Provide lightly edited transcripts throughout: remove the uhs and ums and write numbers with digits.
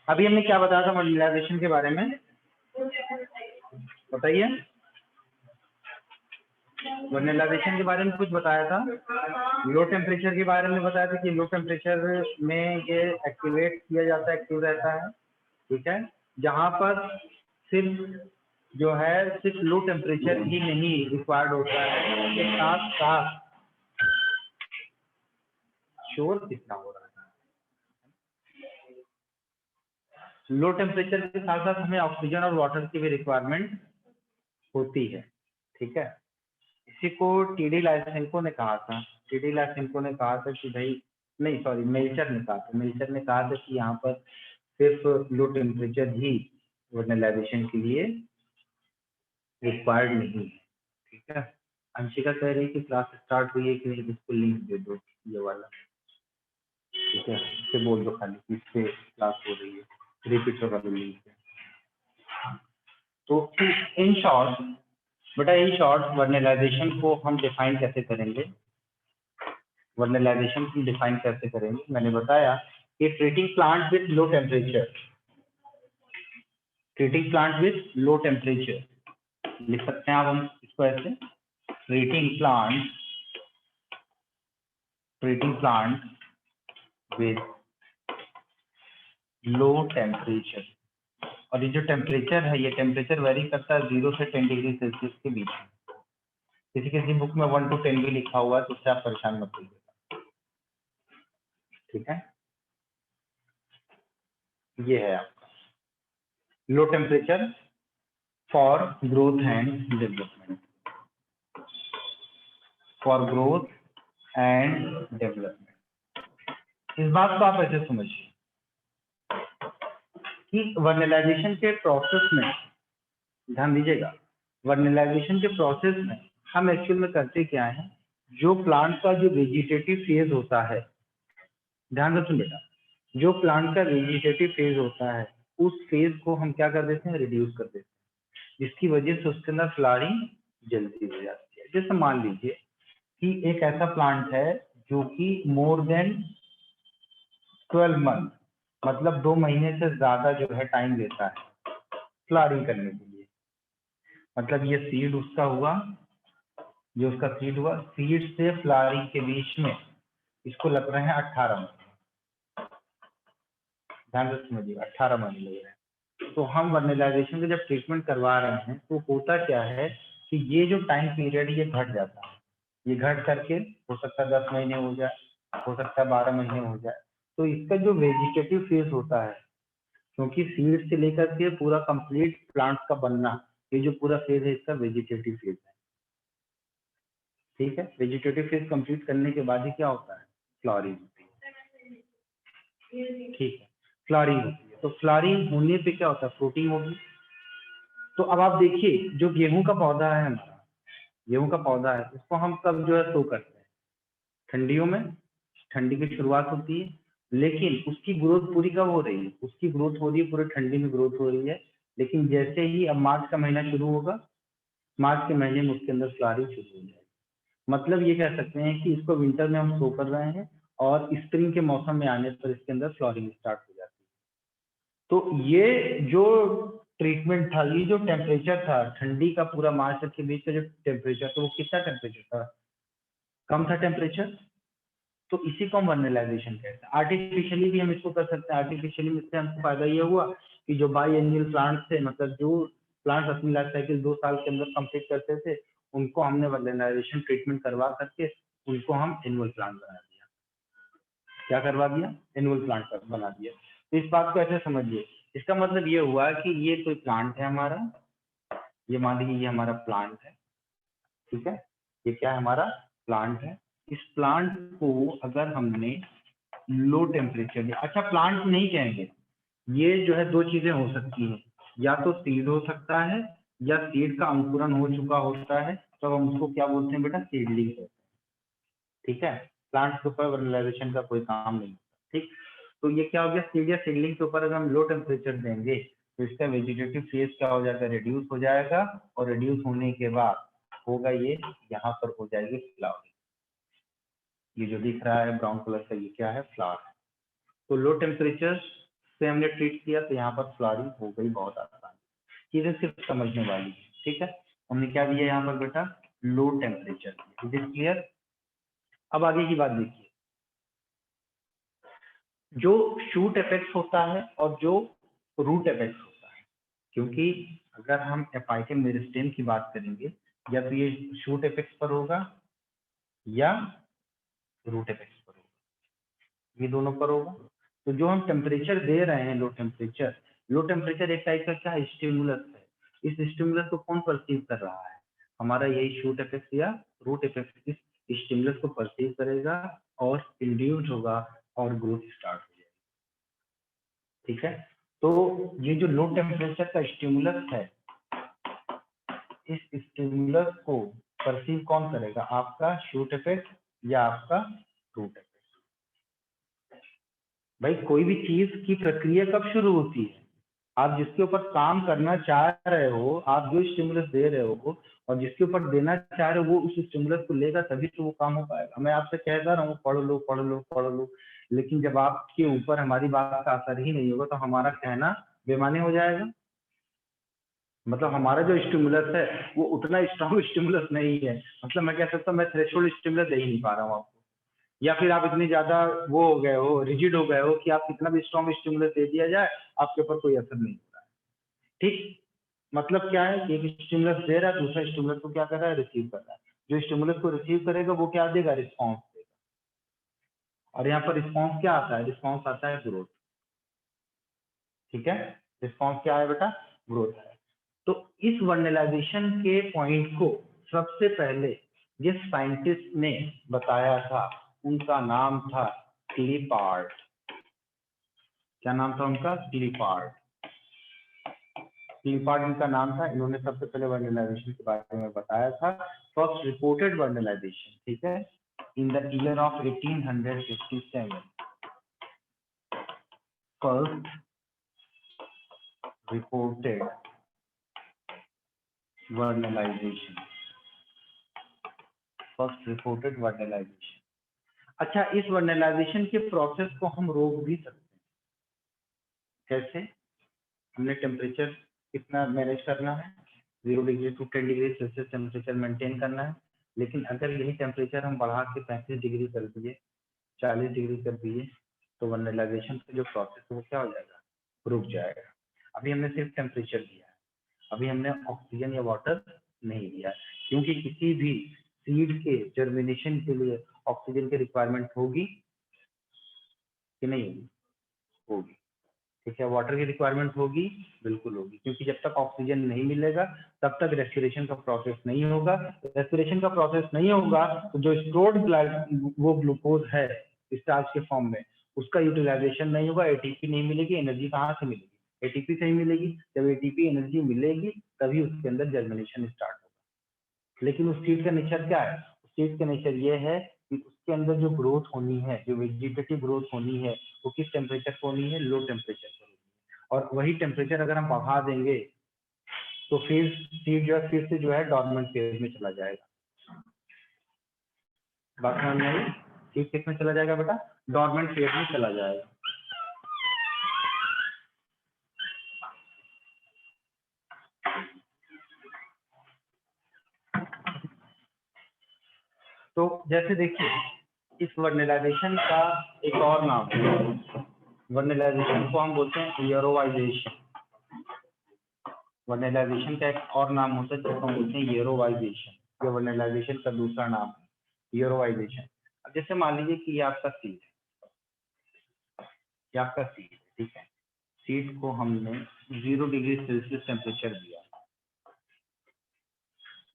अभी हमने क्या बताया था वर्नलाइजेशन के बारे में, बताइए। वर्नलाइजेशन के बारे में कुछ बताया था, लो टेम्परेचर के बारे में बताया था कि लो टेम्परेचर में ये एक्टिवेट किया जाता है, एक्टिव रहता है, ठीक है। जहां पर सिर्फ जो है सिर्फ लो टेम्परेचर ही नहीं रिक्वायर्ड होता है, उसके साथ साथ शोर कितना हो रहा है, लो टेम्परेचर के साथ साथ हमें ऑक्सीजन और वाटर की भी रिक्वायरमेंट होती है, ठीक है। इसी को टीडी लाइसेंको ने कहा था, टीडी लाइसेंको ने कहा था कि भाई, नहीं सॉरी, मेल्चर ने कहा था, मेल्चर ने कहा था कि यहाँ पर सिर्फ लो टेम्परेचर ही वर्नलाइजेशन के लिए रिक्वायर्ड नहीं है, ठीक है। अंशिका कह रही है कि क्लास स्टार्ट हुई है कि नहीं, इसको लिंक दे दो ये वाला, ठीक है, इससे बोल दो खाली कि इससे क्लास हो रही है, रिपीट होगा लिंक पे। तो इन शॉर्ट बेटा, इन शॉर्ट वर्नलाइजेशन को हम डिफाइन कैसे करेंगे, वर्नलाइजेशन को डिफाइन कैसे करेंगे, मैंने बताया कि treating plant with low temperature, treating plant with low temperature लिख सकते हैं आप हम इसको ऐसे, treating plant with low temperature. और ये जो टेम्परेचर है, ये टेम्परेचर वेरी करता है 0 से 10 डिग्री सेल्सियस के बीच में। किसी किसी बुक में 1 to 10 भी लिखा हुआ है, तो उससे आप परेशान मत होइएगा, ठीक है। ये है आपका low temperature for growth and development, for growth and development. इस बात को आप ऐसे समझिए कि वर्नलाइजेशन के प्रोसेस में, ध्यान दीजिएगा, वर्नलाइजेशन के प्रोसेस में हम एक्चुअल में करते क्या है, जो प्लांट का जो वेजिटेटिव फेज होता है, ध्यान रखिए बेटा, जो प्लांट का वेजिटेटिव फेज होता है उस फेज को हम क्या कर देते हैं, रिड्यूस कर देते हैं, जिसकी वजह से उसके अंदर फ्लावरिंग जल्दी हो जाती है। जैसे मान लीजिए कि एक ऐसा प्लांट है जो कि मोर देन 12 मंथ, मतलब 2 महीने से ज्यादा जो है टाइम लेता है फ्लावरिंग करने के लिए। मतलब ये सीड उसका हुआ, जो उसका सीड हुआ, सीड से फ्लावरिंग के बीच में इसको लग रहे हैं 18 महीने, ध्यान से समझिए, 18 महीने लग रहे हैं। तो हम वर्नलाइजेशन का जब ट्रीटमेंट करवा रहे हैं तो होता क्या है कि ये जो टाइम पीरियड ये घट जाता है, ये घट करके हो सकता है 10 महीने हो जाए, हो सकता है 12 महीने हो जाए। तो इसका जो वेजिटेटिव फेज होता है, क्योंकि सीड से लेकर के पूरा कंप्लीट प्लांट का बनना, ये जो पूरा फेज है इसका वेजिटेटिव फेज है, ठीक है। वेजिटेटिव फेज कंप्लीट करने के बाद ही क्या होता है, फ्लावरिंग होती है, ठीक है, फ्लावरिंग होती है। तो फ्लावरिंग होने पे क्या होता है, फ्रूटिंग होगी। तो अब आप देखिए, जो गेहूं का पौधा है हमारा, गेहूं का पौधा है, उसको हम कब जो है सो करते हैं, ठंडियों में, ठंडी की शुरुआत होती है, लेकिन उसकी ग्रोथ पूरी कब हो रही है, उसकी ग्रोथ हो रही है पूरे ठंडी में ग्रोथ हो रही है। लेकिन जैसे ही अब मार्च का महीना शुरू होगा, मार्च के महीने में उसके अंदर फ्लावरिंग शुरू हो जाएगी। मतलब ये कह सकते हैं कि इसको विंटर में हम शो कर रहे हैं और स्प्रिंग के मौसम में आने पर इसके अंदर फ्लावरिंग स्टार्ट हो जाती है। तो ये जो ट्रीटमेंट था, ये जो टेम्परेचर था ठंडी का, पूरा मार्च के बीच का जो टेम्परेचर था, वो कितना टेम्परेचर था, कम था टेम्परेचर। तो इसी को हम वर्नलाइजेशन कहते हैं। आर्टिफिशियली भी हम इसको कर सकते हैं। आर्टिफिशियली में इससे हमको फायदा ये हुआ कि जो बाई एनुअल प्लांट थे, मतलब जो प्लांट अपनी लाइफ साइकिल 2 साल के अंदर कंप्लीट करते थे, उनको हमने वर्नलाइजेशन ट्रीटमेंट करवा करके उनको हम एनुअल प्लांट बना दिया। क्या करवा दिया, एनुअल प्लांट बना दिया। तो इस बात को ऐसे समझिए, इसका मतलब ये हुआ कि ये कोई प्लांट है हमारा, ये मान लीजिए ये हमारा प्लांट है, ठीक है, ये क्या है, हमारा प्लांट है। इस प्लांट को अगर हमने लो टेम्परेचर दिया, अच्छा प्लांट नहीं कहेंगे, ये जो है 2 चीजें हो सकती हैं, या तो सीड हो सकता है या सीड का अंकुरण हो चुका होता है, तो हम उसको क्या बोलते हैं बेटा, सीडलिंग कहते हैं, ठीक है। प्लांट के ऊपर वर्नलाइजेशन का कोई काम नहीं, ठीक। तो ये क्या हो गया, सीड या सीडलिंग के ऊपर अगर हम लो टेम्परेचर देंगे तो इसका वेजिटेटिव फेज क्या हो जाएगा, रिड्यूस हो जाएगा, और रिड्यूस होने के बाद होगा ये, यहाँ पर हो जाएगी फ्लावरिंग। ये जो दिख रहा है ब्राउन कलर का, ये क्या है, फ्लावर है। तो लो टेम्परेचर से हमने ट्रीट किया, तो यहाँ पर फ्लॉरिंग हो गई बहुत आसान। चीजें सिर्फ समझने वाली है, ठीक है। हमने क्या दिया यहाँ पर बेटा, low temperature. It is clear. अब आगे की बात देखिए, जो शूट इफेक्ट होता है और जो रूट इफेक्ट होता है, क्योंकि अगर हम एपाइकल मेरिस्टेम की बात करेंगे, या तो ये शूट इफेक्ट पर होगा या रूट इफेक्ट पर होगा, ये दोनों पर होगा। तो जो हम टेम्परेचर दे रहे हैं, लो टेम्परेचर एक टाइप का क्या है, स्टिमुलस है। इस स्टिमुलस को कौन परसीव कर रहा है, हमारा यही शूट इफेक्ट या रूट इफेक्ट इस स्टिमुलस को परसीव करेगा और इंड्यूस होगा और ग्रोथ स्टार्ट हो जाएगी, ठीक है। तो ये जो लो टेम्परेचर का स्टिमुलस है, इस स्टिमुलस को परसीव कौन करेगा, आपका शूट इफेक्ट या आपका रूट इफेक्ट। भाई कोई भी चीज की प्रक्रिया कब शुरू होती है, आप जिसके ऊपर काम करना चाह रहे हो, आप जो स्टिमुलस दे रहे हो और जिसके ऊपर देना चाह रहे हो वो उस स्टिमुलस को लेगा, तभी तो वो काम हो पाएगा। मैं आपसे कहता रहा हूँ पढ़ लो पढ़ लो पढ़ लो, लेकिन जब आपके ऊपर हमारी बात का असर ही नहीं होगा तो हमारा कहना बेमानी हो जाएगा। मतलब हमारा जो स्टिमुलस है वो उतना स्ट्रॉन्ग स्टिमुलस नहीं है, मतलब मैं कह सकता हूँ मैं थ्रेशोल्ड स्टिमुलस दे ही नहीं पा रहा हूँ आपको, या फिर आप इतनी ज्यादा वो हो गए हो, रिजिड हो गए हो कि आप कितना भी स्ट्रॉन्ग स्टिमुलस दे दिया जाए आपके ऊपर कोई असर नहीं हो रहा है, ठीक। मतलब क्या है कि एक स्टिमुलस दे रहा है, दूसरा स्टिमुलस को क्या कर रहा है, रिसीव कर रहा है। जो स्टिमुलस को रिसीव करेगा वो क्या देगा, रिस्पॉन्स देगा। और यहाँ पर रिस्पॉन्स क्या आता है, रिस्पॉन्स आता है ग्रोथ, ठीक है। रिस्पॉन्स क्या है बेटा, ग्रोथ है। तो इस वर्नलाइजेशन के पॉइंट को सबसे पहले जिस साइंटिस्ट ने बताया था उनका नाम था क्लिपार्ट। क्या नाम था उनका, क्लिपार्ट। क्लिपार्ट इनका नाम था। इन्होंने सबसे पहले वर्नलाइजेशन के बारे में बताया था। फर्स्ट रिपोर्टेड वर्नलाइजेशन, ठीक है, इन the year of 1857। First reported vernalization, first reported vernalization. अच्छा, इस वर्नलाइजेशन के प्रोसेस को हम रोक भी सकते हैं। कैसे, हमने टेम्परेचर कितना मैनेज करना है, 0 degree to 10 degree Celsius temperature maintain करना है, लेकिन अगर यही टेम्परेचर हम बढ़ा के 35 डिग्री कर दिए, 40 डिग्री कर दिए, तो वर्नलाइजेशन का जो प्रोसेस है वो क्या हो जाएगा, रुक जाएगा। अभी हमने सिर्फ टेम्परेचर दिया है, अभी हमने ऑक्सीजन या वाटर नहीं दिया, क्योंकि किसी भी सीड के जर्मिनेशन के लिए ऑक्सीजन की रिक्वायरमेंट होगी कि नहीं होगी, होगी, ठीक है। वाटर की रिक्वायरमेंट होगी, बिल्कुल होगी, क्योंकि जब तक ऑक्सीजन नहीं मिलेगा तब तक रेस्पिरेशन का प्रोसेस नहीं होगा। रेस्पिरेशन का प्रोसेस नहीं होगा तो जो स्टोर्ड वो ग्लूकोज है स्टार्च के फॉर्म में, उसका यूटिलाइजेशन नहीं होगा, एटीपी नहीं मिलेगी। एनर्जी कहाँ से मिलेगी, एटीपी से ही मिलेगी। जब एटीपी एनर्जी मिलेगी तभी उसके अंदर जर्मिनेशन स्टार्ट होगा। लेकिन उस सीड का नेचर क्या है, उस सीड का नेचर ये है कि उसके अंदर जो ग्रोथ होनी है, जो वेजिटेटिव ग्रोथ होनी है, वो किस टेम्परेचर पर होनी है, लो टेम्परेचर पर होनी है। और वही टेम्परेचर अगर हम बढ़ा देंगे तो फिर सीड जो है फिर से जो है डॉर्मेंट फेज में चला जाएगा। बात समझ में आई, सीड किस में चला जाएगा बेटा, डॉर्मेंट फेज में चला जाएगा। तो जैसे देखिए, इस वर्नलाइजेशन का एक और नाम है, वर्नलाइजेशन को हम बोलते हैं ईयरोवाइजेशन। वर्नलाइजेशन का एक और नाम होता है जिसको हम बोलते हैं ईयरोवाइजेशन। ये वर्नलाइजेशन का दूसरा नाम है, ईयरोवाइजेशन। अब जैसे मान लीजिए कि ये आपका सीड है, ये आपका सीड है, ठीक है। सीड को हमने 0 डिग्री सेल्सियस टेम्परेचर दिया,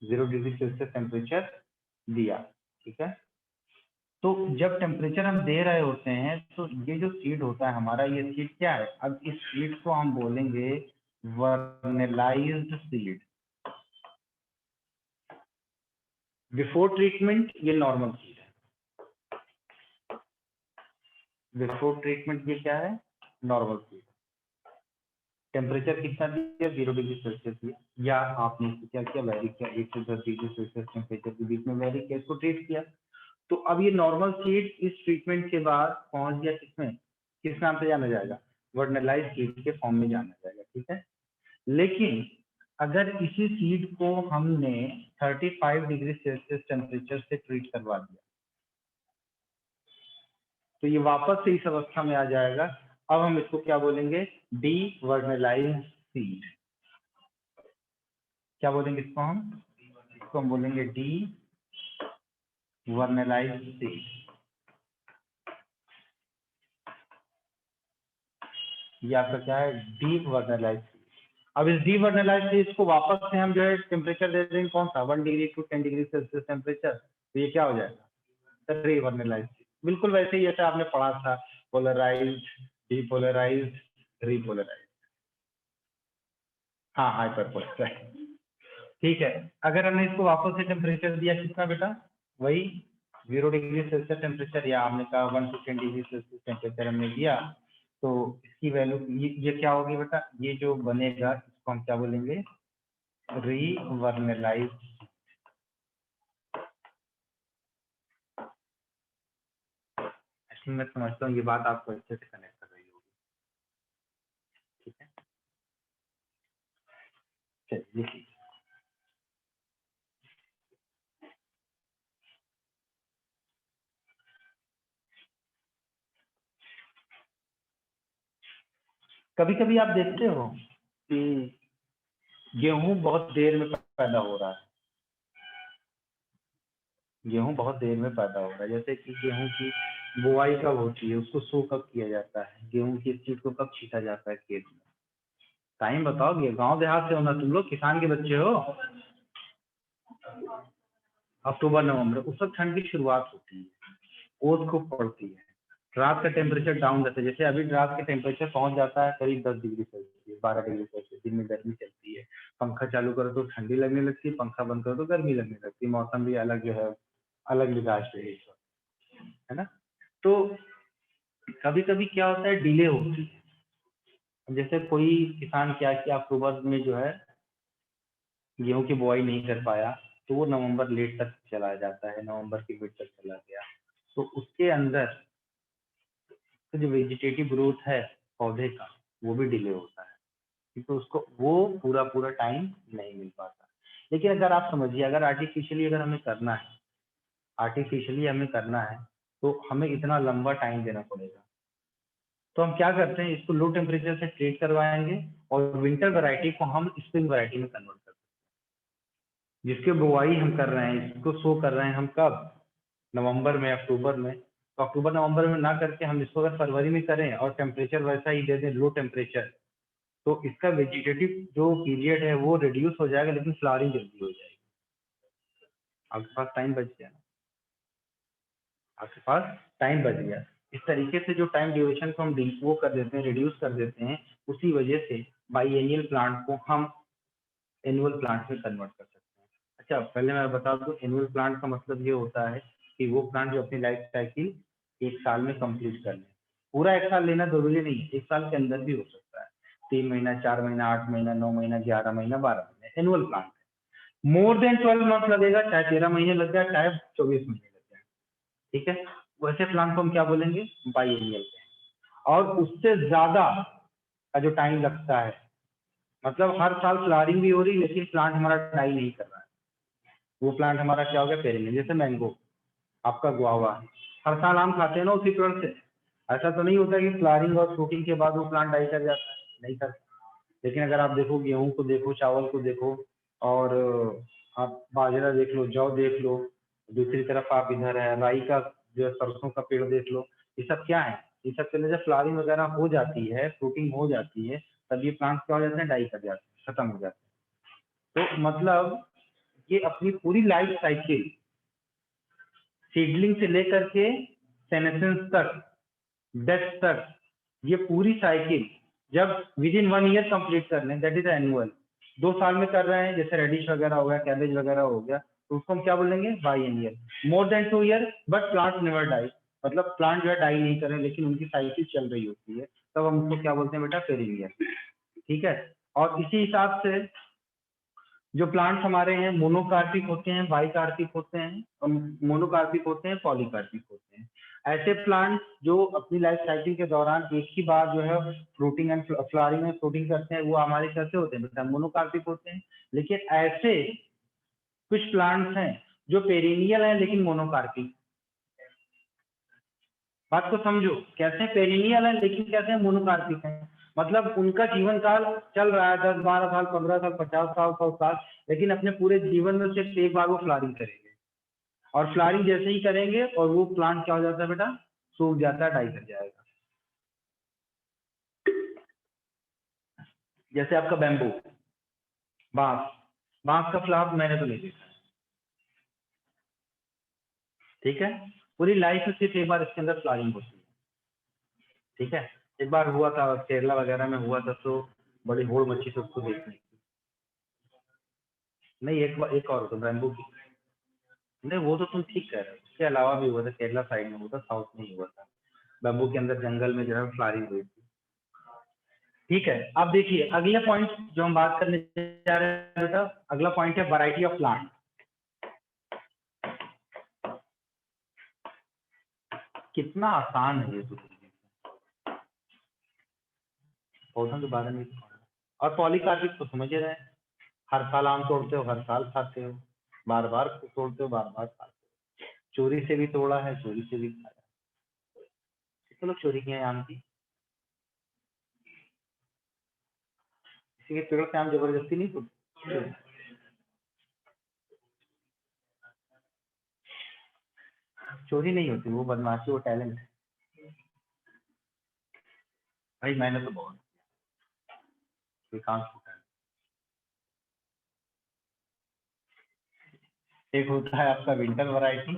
0 डिग्री सेल्सियस टेम्परेचर दिया, ठीक है। तो जब टेम्परेचर हम दे रहे होते हैं तो ये जो सीड होता है हमारा, ये सीड क्या है, अब इस सीड को हम बोलेंगे वर्नलाइज्ड सीड। बिफोर ट्रीटमेंट ये नॉर्मल सीड है, बिफोर ट्रीटमेंट ये क्या है, नॉर्मल सीड। टेम्परेचर कितना दिया, 0 डिग्री सेल्सियस दिया, या आपने क्या किया, वेरी किया, 1 से 10 डिग्री सेल्सियस टेम्परेचर के बीच में वेरी किया, इसको ट्रीट किया। तो अब ये नॉर्मल सीड इस ट्रीटमेंट के बाद पहुंच गया किसमें, किस नाम से जाना जाएगा, वर्नलाइज सीड के फॉर्म में जाना जाएगा, ठीक है। लेकिन अगर इसी सीड को हमने 35 डिग्री सेल्सियस टेम्परेचर से ट्रीट करवा दिया तो ये वापस से इस अवस्था में आ जाएगा। अब हम इसको क्या बोलेंगे, डी वर्नलाइज सीड। क्या बोलेंगे इसको हम बोलेंगे डी वर्नलाइज सीड। ये आपका क्या है, डी वर्नलाइज सीड। अब इस डी वर्नलाइज सीड को वापस से हम जो है टेम्परेचर दे देंगे कौन सा, 1 degree to 10 degree Celsius temperature, तो ये क्या हो जाएगा, री वर्नलाइज सीड। बिल्कुल वैसे ही जैसे आपने पढ़ा था, पोलराइज, डीपोलराइज, रीपोलराइज, हाँ हाइपरपोलराइज, ठीक है। अगर हमने इसको वापस से टेम्परेचर दिया कितना बेटा, वही 0 डिग्री सेल्सियस टेम्परेचर, या आपने कहा 1 to 10 डिग्री सेल्सियस टेम्परेचर हमने दिया, तो इसकी वैल्यू ये क्या होगी बेटा, ये जो बनेगा इसको हम क्या बोलेंगे, रीवर्नलाइज। मैं समझता हूँ ये बात आपको अच्छे से कनेक्ट कर रही होगी, ठीक है। चलिए कभी कभी आप देखते हो कि गेहूं बहुत देर में पैदा हो रहा है, गेहूं बहुत देर में पैदा हो रहा है। जैसे कि गेहूं की बुआई कब होती है, उसको सो कब किया जाता है, गेहूं की सीड को कब छीटा जाता है खेत में, टाइम बताओगे। गांव देहात से हो ना तुम लोग, किसान के बच्चे हो। अक्टूबर नवंबर, उस वक्त ठंड की शुरुआत होती है, ओस खूब पड़ती है, रात का टेम्परेचर डाउन रहता है। जैसे अभी रात के टेम्परेचर पहुंच जाता है करीब 10 डिग्री सेल्सियस, 12 डिग्री सेल्सियस, दिन में गर्मी चलती है, पंखा चालू करो तो ठंडी लगने लगती है, पंखा बंद करो तो गर्मी लगने लगती है, मौसम भी अलग जो है अलग मिजाज पे है इस वक्त, है ना। तो कभी कभी क्या होता है, डिले होती है। जैसे कोई किसान क्या किया, अक्टूबर में जो है गेहूं की बुआई नहीं कर पाया, तो वो नवंबर लेट तक चला जाता है, नवंबर के मिड तक चला गया, तो उसके अंदर तो जो वेजिटेटिव ग्रोथ है पौधे का वो भी डिले होता है, क्योंकि उसको वो पूरा पूरा टाइम नहीं मिल पाता। लेकिन अगर आप समझिए, अगर आर्टिफिशियली अगर हमें करना है, आर्टिफिशियली हमें करना है, तो हमें इतना लंबा टाइम देना पड़ेगा। तो हम क्या करते हैं, इसको लो टेम्परेचर से ट्रीट करवाएंगे और विंटर वैरायटी को हम स्प्रिंग वैरायटी में कन्वर्ट करते हैं। जिसके बुआई हम कर रहे हैं, इसको शो कर रहे हैं हम कब, नवंबर में, अक्टूबर में। तो अक्टूबर नवंबर में ना करके हम इसको अगर फरवरी में करें और टेम्परेचर वैसा ही दे दें, लो टेम्परेचर, तो इसका वेजिटेटिव जो पीरियड है वो रिड्यूस हो जाएगा, लेकिन फ्लावरिंग जल्दी हो जाएगी। आपके पास टाइम बच गया, आपके पास टाइम बच गया। इस तरीके से जो टाइम ड्यूरेशन को हम वो कर देते हैं, रिड्यूस कर देते हैं, उसी वजह से बाईएनियल प्लांट को हम एनुअल प्लांट में कन्वर्ट कर सकते हैं। अच्छा, पहले मैं बता दूं, एनुअल प्लांट का मतलब ये होता है कि वो प्लांट जो अपनी लाइफ साइकिल 1 साल में कंप्लीट कर ले। पूरा 1 साल लेना जरूरी नहीं है, 1 साल के अंदर भी हो सकता है, 3 महीना, 4 महीना, 8 महीना, 9 महीना, 11 महीना, 12 महीने, annual plant. More than 12 month लगेगा, चाहे 13 महीने लग जाए, चाहे 24 महीने लग जाए, ठीक है। वैसे प्लांट को हम क्या बोलेंगे, बाईएनियल। और उससे ज्यादा का जो टाइम लगता है, मतलब हर साल फ्लावरिंग भी हो रही है लेकिन प्लांट हमारा डाई नहीं कर रहा है, वो प्लांट हमारा क्या हो गया, पेरेनियल। जैसे मैंगो, आपका गुआवा, हर साल आम खाते हैं ना उसी पेड़ से, ऐसा तो नहीं होता कि फ्लावरिंग और फ्रूटिंग के बाद वो प्लांट डाई कर जाता है, नहीं करता। लेकिन अगर आप देखो, गेहूं को देखो, चावल को देखो, और आप बाजरा देख लो, जौ देख लो, दूसरी तरफ आप इधर है राई का जो है, सरसों का पेड़ देख लो, ये सब क्या है, ये सब पहले जब फ्लावरिंग वगैरह हो जाती है, फ्रूटिंग हो जाती है, तब ये प्लांट्स क्या हो जाते हैं, डाई कर जाते हैं, खत्म हो जाते हैं। तो मतलब ये अपनी पूरी लाइफ साइकिल, सीडलिंग से लेकर के सेनेसेंस तक, डेथ तक, ये पूरी साइकिल जब विद इन 1 ईयर कंप्लीट कर लें, दैट इज एनुअल। 2 साल में कर रहे हैं, जैसे रेडिश वगैरह हो गया, कैबेज वगैरह हो गया, तो उसको हम क्या बोलेंगे, biennial. More than 2 year but plant never die, मतलब प्लांट जो है डाई नहीं कर रहे लेकिन उनकी साइकिल चल रही होती है, तब हम उसको क्या बोलते हैं बेटा, पेरिनियल, ठीक है। और इसी हिसाब से जो प्लांट्स हमारे हैं, मोनोकार्पिक होते हैं, बाइकार्पिक होते हैं, और मोनोकार्पिक होते हैं, पॉलीकार्पिक होते हैं। ऐसे प्लांट जो अपनी लाइफ साइकिल के दौरान एक ही बार जो है फ्रूटिंग एंड फ्लावरिंग में फ्रूटिंग करते हैं, वो हमारे कैसे होते हैं बेटा, मोनोकार्पिक होते हैं। लेकिन ऐसे कुछ प्लांट्स हैं जो पेरिनियल हैं लेकिन मोनोकार्पिक। बात को समझो, कैसे पेरिनियल है लेकिन कैसे मोनोकार्पिक है, मतलब उनका जीवन काल चल रहा है 10 12 साल 15 साल 50 साल 100 साल, लेकिन अपने पूरे जीवन में सिर्फ एक बार वो फ्लावरिंग करेंगे, और फ्लावरिंग जैसे ही करेंगे और वो प्लांट क्या हो जाता है बेटा, सूख जाता है, डाई कर जाएगा। जैसे आपका बैम्बू, बांस, बांस का फ्लावर मैंने तो नहीं देखा, ठीक है, पूरी लाइफ में सिर्फ एक बार इसके अंदर फ्लावरिंग होती है, ठीक है। एक बार हुआ था केरला वगैरह में हुआ था, तो बड़ी होड़ मची थी उसको देखने की। नहीं, एक और होता बैम्बू की, नहीं वो तो तुम ठीक कह रहे हो, उसके अलावा भी हुआ था, केरला साइड में हुआ था, साउथ में हुआ था, बैम्बू के अंदर जंगल में जो है फ्लावरिंग हुई थी, ठीक है। अब देखिए अगले पॉइंट जो हम बात करने जा रहे हैं बेटा, अगला पॉइंट है वैरायटी ऑफ प्लांट। कितना आसान है ये तो, पौधों के बारे में, और पॉलीकार्पिक तो समझ रहे हैं, हर साल आम तोड़ते हो, हर साल खाते हो, बार बार तोड़ते हो, बार बार खाते हो, चोरी से भी तोड़ा है, चोरी से भी खाया, कितने लोग चोरी किए हैं आम की, किसी के पेड़ से आम जबरदस्ती नहीं तोड़ते, चोरी नहीं होती, वो बदमाशी, वो टैलेंट है भाई, मैंने तो बहुत काम छूटा है। एक होता है आपका विंटर वैरायटी,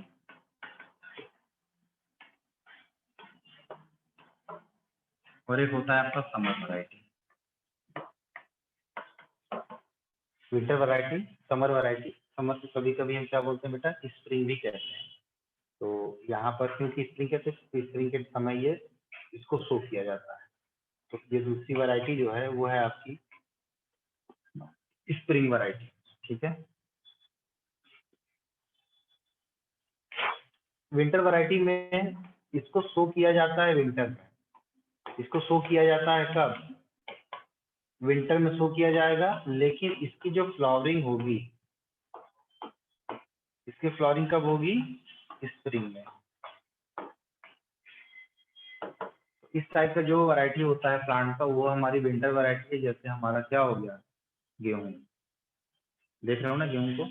और एक होता है आपका summer variety. Winter variety, summer variety, summer को कभी कभी हम क्या बोलते हैं बेटा, स्प्रिंग भी कहते हैं। तो यहाँ पर क्योंकि स्प्रिंग कहते हैं, स्प्रिंग के समय ये इसको सो किया जाता है। तो ये दूसरी वैरायटी जो है वो है आपकी स्प्रिंग वैरायटी, ठीक है। विंटर वैरायटी में इसको सो किया जाता है विंटर में, इसको सो किया जाता है कब, विंटर में सो किया जाएगा, लेकिन इसकी जो फ्लावरिंग होगी, इसकी फ्लावरिंग कब होगी, स्प्रिंग में। इस टाइप का जो वैरायटी होता है प्लांट का, वो हमारी विंटर वैरायटी है। जैसे हमारा क्या हो गया, गेहूं, देख रहे हो ना गेहूं को,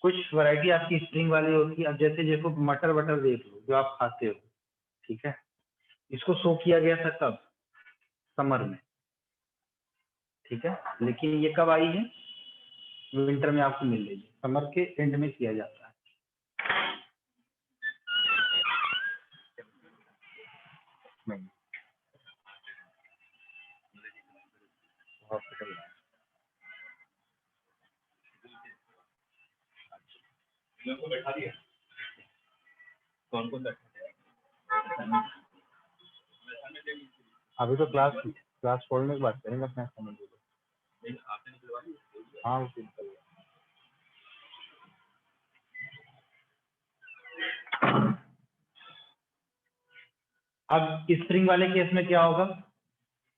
कुछ वैरायटी आपकी स्प्रिंग वाली होती है। अब जैसे देखो मटर वटर देख लो जो आप खाते हो, ठीक है, इसको सो किया गया था कब, समर में, ठीक है, लेकिन ये कब आई है, विंटर में आपको मिल रही है, समर के एंड में किया जाता है। नहीं, हॉस्पिटल को बैठा दिया, कौन कौन बैठा, अभी तो क्लास छोड़ने की बात करेंगे अपने समझ लो। हाँ वो निकल गया। अब स्प्रिंग वाले केस में क्या होगा,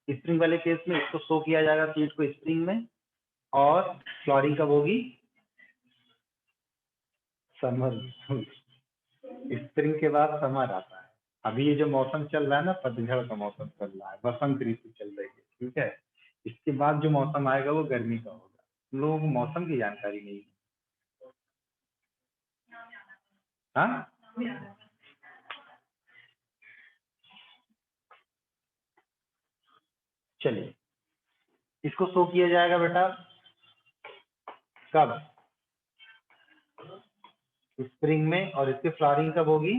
स्प्रिंग वाले केस में इसको सो किया जाएगा सीड को स्प्रिंग में, और फ्लोरिंग कब होगी, समर। स्प्रिंग के बाद समर आता है। अभी ये जो मौसम चल रहा है ना, पतझड़ का मौसम चल रहा है, बसंत ऋतु चल रही है, ठीक है। इसके बाद जो मौसम आएगा वो गर्मी का होगा। हम लोगों को मौसम की जानकारी नहीं है, हाँ। चलिए, इसको सो किया जाएगा बेटा कब, स्प्रिंग में, और इसकी फ्लावरिंग कब होगी,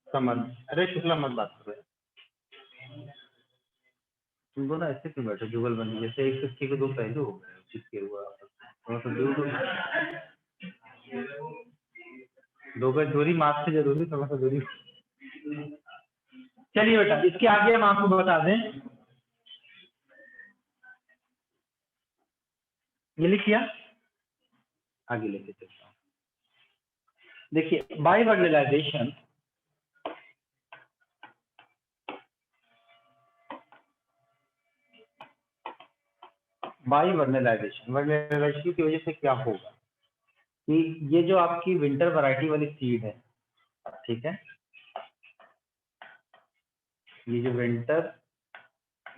समर। अरे शुक्ला मत बात करो, तुमको ना ऐसे क्यों बैठो जुगल बनी, जैसे एक सिक्के के दो पहलू हो गए, चिपके हुआ, थोड़ा सा दूर दो गज दूरी मास्क से जरूरी, थोड़ा सा दूरी। चलिए बेटा, इसके आगे हम आपको बता दें, ये लिखिए, आगे लेके चलता हूँ। देखिए बाय वर्नलाइजेशन वर्नलाइजेशन की वजह से क्या होगा कि ये जो आपकी विंटर वैरायटी वाली सीड है, ठीक है, ये जो विंटर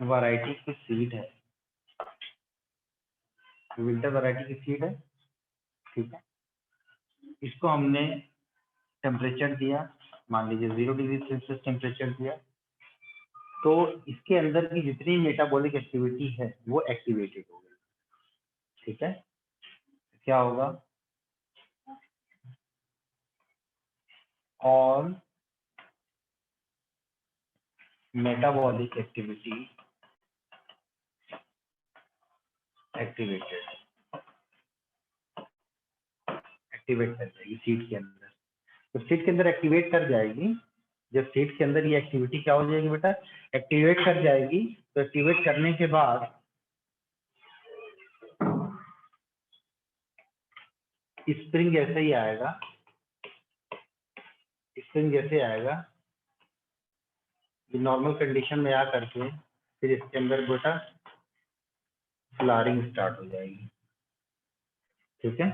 वैरायटी की सीड है, विंटर वैरायटी की सीड है, ठीक है, इसको हमने टेम्परेचर दिया, मान लीजिए 0 डिग्री सेल्सियस टेम्परेचर दिया, तो इसके अंदर की जितनी मेटाबॉलिक एक्टिविटी है वो एक्टिवेटेड हो गई, ठीक है। क्या होगा, all metabolic activity activated, activate कर जाएगी सीड के अंदर। तो सीड के अंदर एक्टिवेट कर जाएगी, जब सीड के अंदर ये एक्टिविटी क्या हो जाएगी बेटा, एक्टिवेट कर जाएगी। तो एक्टिवेट करने के बाद स्प्रिंग जैसे ही आएगा, स्प्रिंग जैसे आएगा, नॉर्मल कंडीशन में आ करके फिर इसके अंदर बेटा फ्लावरिंग स्टार्ट हो जाएगी, ठीक है।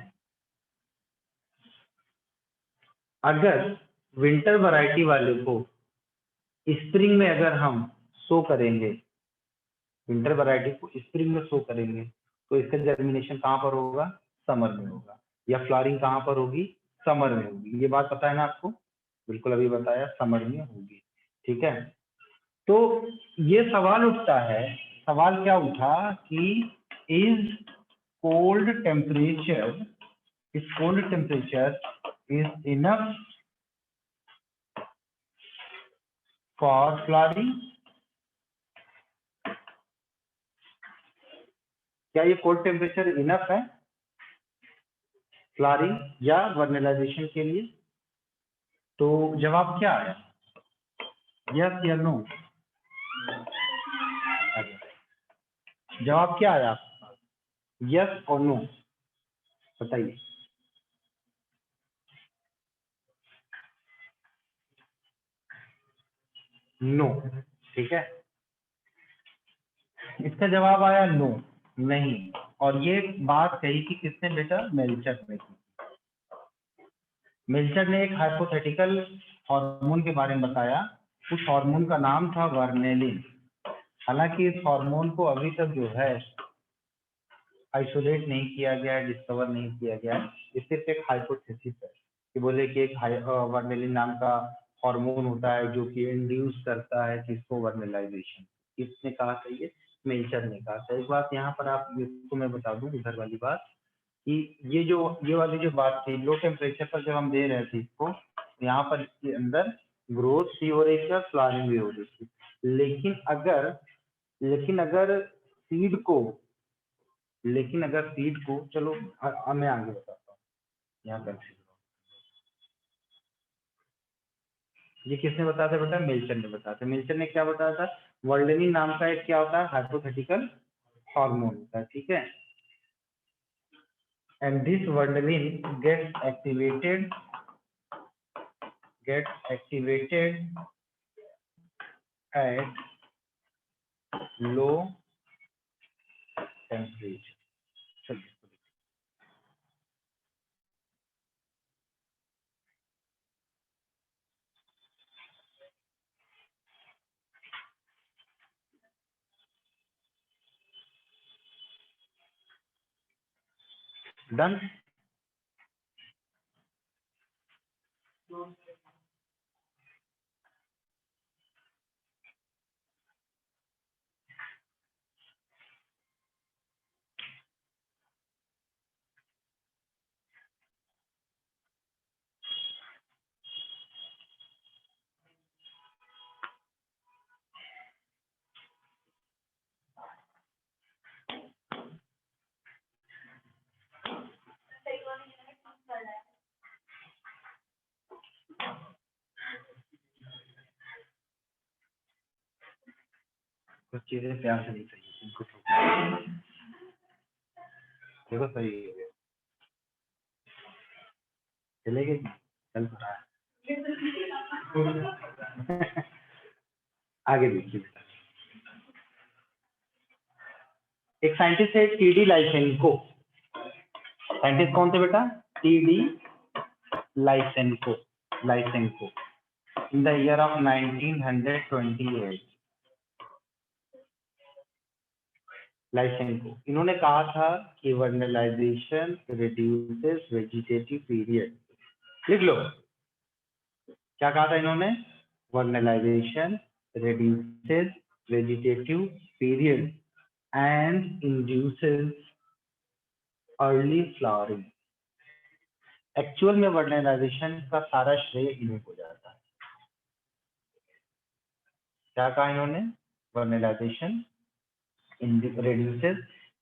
अगर विंटर वैरायटी वाले को स्प्रिंग में अगर हम शो करेंगे, विंटर वैरायटी को स्प्रिंग में शो करेंगे, तो इसका जर्मिनेशन कहाँ पर होगा, समर में होगा, या फ्लावरिंग कहाँ पर होगी, समर में होगी। ये बात पता है ना आपको, बिल्कुल अभी बताया, समर में होगी, ठीक है। तो ये सवाल उठता है, सवाल क्या उठा कि is cold temperature is enough for flowering. क्या ये कोल्ड टेम्परेचर इनफ है फ्लावरिंग या वर्नलाइजेशन के लिए? तो जवाब क्या आया, यस या नो? जवाब क्या आया, यस और नो, बताइए। नो, ठीक है, इसका जवाब आया नो, नहीं। और ये बात कही कि किसने बेटा, मेल्चर ने की। मेल्चर ने एक हाइपोथेटिकल हार्मोन के बारे में बताया, उस हार्मोन का नाम था वर्नेलिन। हालांकि इस हार्मोन को अभी तक जो है आइसोलेट नहीं किया गया है, डिस्कवर नहीं किया गया है। ये सिर्फ एक हाइपोथेसिस है कि बोले कि एक वर्नेलिन नाम का हार्मोन होता है जो कि इंड्यूस करता है किसको, वर्नलाइजेशन। किसने कहा था ये, मेल्चर ने कहा था। एक बात यहाँ पर आप इसको मैं बता दूं, इधर वाली बात, कि ये वाली जो बात थी, लो टेम्परेचर पर जब हम दे रहे थे इसको, यहाँ पर इसके अंदर ग्रोथ भी हो रही थी और फ्लावरिंग भी हो रही थी। लेकिन अगर सीड को चलो मैं आगे बताता हूँ, यहाँ पर ये किसने बताया था बेटा, मेल्चर ने बताया था। मेल्चर ने क्या बताया था, वर्ल्डनिन नाम का एक क्या होता है, हाइपोथेटिकल हार्मोन होता है, ठीक है। And this vernalin gets activated at low temperature। चलिए डन। कुछ चीजें प्यार से नहीं चाहिए, इनको देखो सही है, चलेगी। चल रहा है। आगे देखिए, एक साइंटिस्ट है टीडी लाइसेंको। साइंटिस्ट कौन थे बेटा? TD Lysenko. Lysenko in the year of 1928। Lysenko, इन्होंने कहा था कि वर्नलाइजेशन रिड्यूसेस वेजिटेटिव पीरियड। लिख लो, क्या कहा था इन्होंने? Vernalization reduces vegetative period and induces early flowering। Actual में वर्नलाइजेशन का सारा श्रेय इन्हीं को जाता है। क्या कहा इन्होंने? Vernalization reduces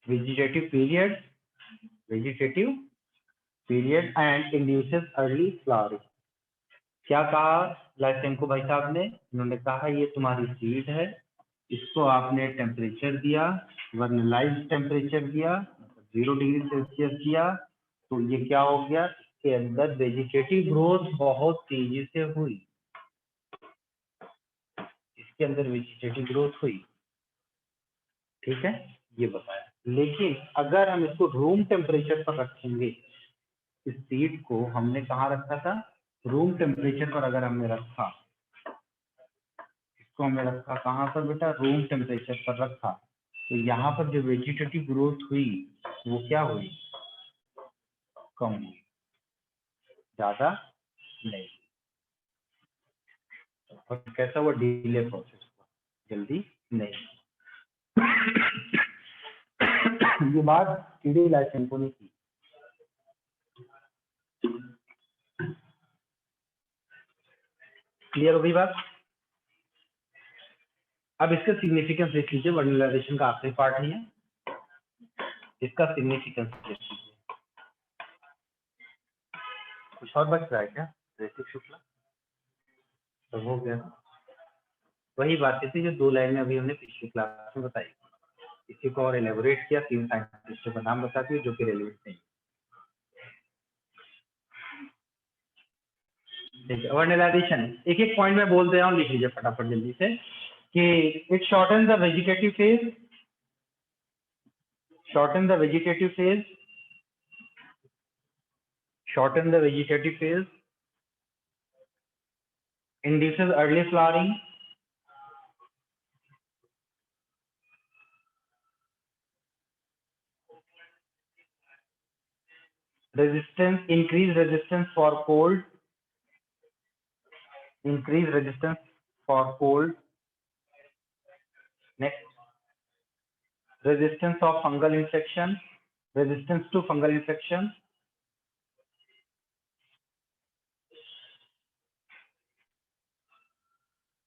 vegetative period and induces early flowering। क्या कहा लाइसेंको भाई साहब ने? इन्होंने कहा ये तुम्हारी सीड है, इसको आपने टेम्परेचर दिया, वर्नलाइज टेम्परेचर दिया, 0 डिग्री सेल्सियस दिया, तो ये क्या हो गया? इसके अंदर वेजिटेटिव ग्रोथ बहुत तेजी से हुई। इसके अंदर वेजिटेटिव ग्रोथ हुई, ठीक है, ये बताया। लेकिन अगर हम इसको रूम टेम्परेचर पर रखेंगे, इस सीड को हमने कहाँ रखा था? रूम टेम्परेचर पर अगर हमने रखा, इसको हमने रखा कहाँ पर बेटा? रूम टेम्परेचर पर रखा, तो यहाँ पर जो वेजिटेटिव ग्रोथ हुई वो क्या हुई? कम हुई, ज्यादा नहीं। और कैसा हुआ? डिले प्रोसेस, जल्दी नहीं। ये बात टीडी लाइसेंको ने की। क्लियर हो गई बात? अब इसका सिग्निफिकेंस देख लीजिए, वर्नलाइजेशन का आखिरी पार्ट है, इसका सिग्निफिकेंस देख लीजिए। कुछ और बच रहा है क्या? ऋतिक शुक्ला तो हो गया। वही बातें थी जो 2 लाइन में अभी हमने पिछली क्लास में बताई। इसी को और एलेबोरेट किया, 3 साइंटिस्टों का नाम बता दिए जो कि रेलेवेंट नहीं। वर्नलाइजेशन एक एक पॉइंट में बोल दे रहा हूँ, लिख लीजिए फटाफट जल्दी से कि it shorten the vegetative phase, shorten the vegetative phase, induces early flowering, increase resistance for cold, next resistance to fungal infection,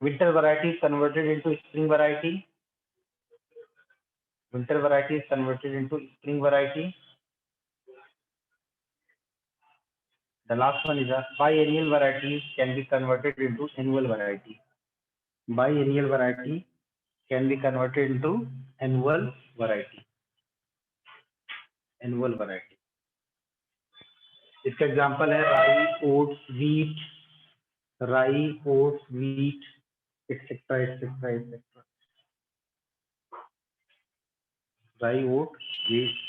winter variety is converted into spring variety, the last one is a biennial varieties can be converted into annual variety, annual variety। इसका example है राई, oats, wheat etcetera. राई, ओट, wheat.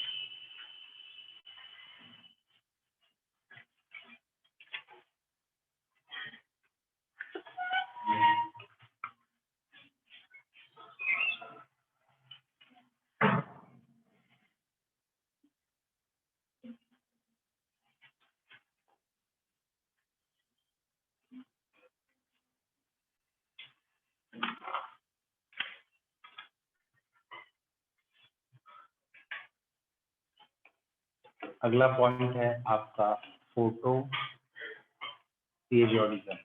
अगला point है आपका photo periodism.